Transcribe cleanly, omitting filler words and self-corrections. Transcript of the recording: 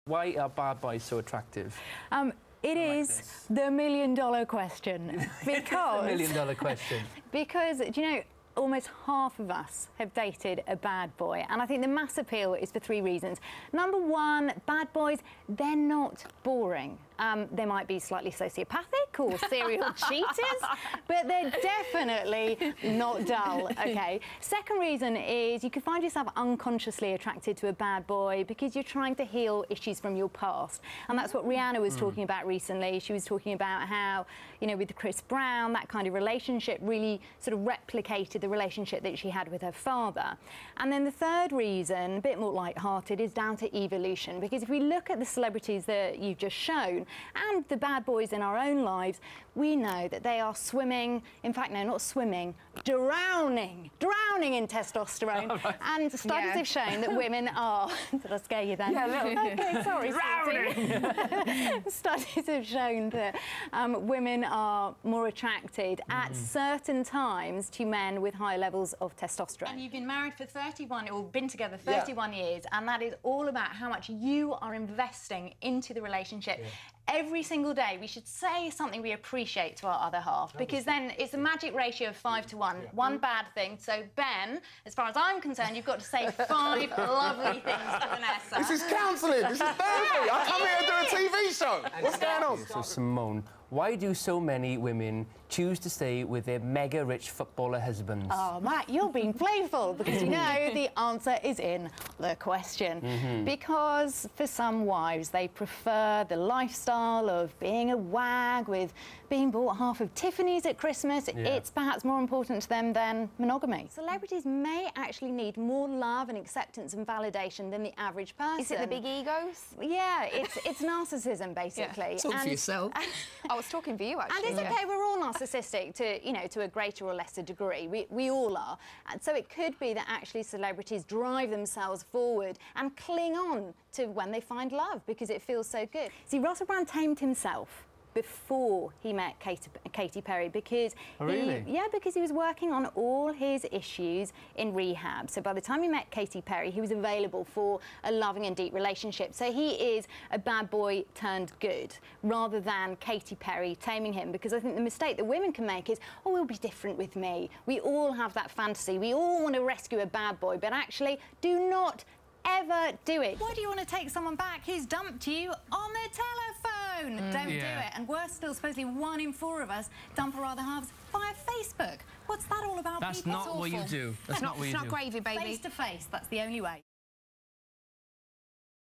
Why are bad boys so attractive? It is the million-dollar question. Because... The million-dollar question. Because, do you know, almost half of us have dated a bad boy. And I think the mass appeal is for 3 reasons. Number 1, bad boys, they're not boring. They might be slightly sociopathic or serial cheaters, but they're definitely not dull, OK? Second reason is you could find yourself unconsciously attracted to a bad boy because you're trying to heal issues from your past. And that's what Rihanna was talking about recently. She was talking about how, you know, with Chris Brown, that kind of relationship really sort of replicated the relationship that she had with her father. And then the third reason, a bit more light-hearted, is down to evolution. Because if we look at the celebrities that you've just shown, and the bad boys in our own lives, we know that they are swimming, in fact, no, not swimming, drowning in testosterone. Oh, right. And studies have shown that women are... Did I scare you then? Yeah, a little. OK, sorry. Drowning! Studies have shown that women are more attracted at certain times to men with higher levels of testosterone. And you've been married for 31, or been together 31 years, and that is all about how much you are investing into the relationship. Yeah. Every single day, we should say something we appreciate to our other half, because then it's a magic ratio of 5 to 1. One bad thing. So, Ben, as far as I'm concerned, you've got to say 5 lovely things to Vanessa. This is counselling. This is therapy. I come here to do a TV show. What's going on? So, Simone, why do so many women choose to stay with their mega-rich footballer husbands? Oh, Matt, you're being playful, because you know the answer is in the question. Because for some wives, they prefer the lifestyle of being a wag with being bought half of Tiffany's at Christmas. It's perhaps more important to them than monogamy. Celebrities may actually need more love and acceptance and validation than the average person. Is it the big egos? Yeah, it's narcissism, basically. Talk for yourself. I was talking for you, actually. And it's OK, we're all narcissistic to, you know, to a greater or lesser degree. We all are. And so it could be that actually celebrities drive themselves forward and cling on to when they find love because it feels so good. See, Russell Brand tamed himself before he met Katy Perry because because he was working on all his issues in rehab. So by the time he met Katy Perry, he was available for a loving and deep relationship. So he is a bad boy turned good rather than Katy Perry taming him, because I think the mistake that women can make is, oh, we'll be different with me. We all have that fantasy. We all want to rescue a bad boy, but actually do not ever do it. Why do you want to take someone back who's dumped you on their telephone? Don't do it. And worse still, supposedly 1 in 4 of us dump our other halves via Facebook. What's that all about? That's not what you do. That's not what you do. It's not gravy, baby. Face to face, that's the only way.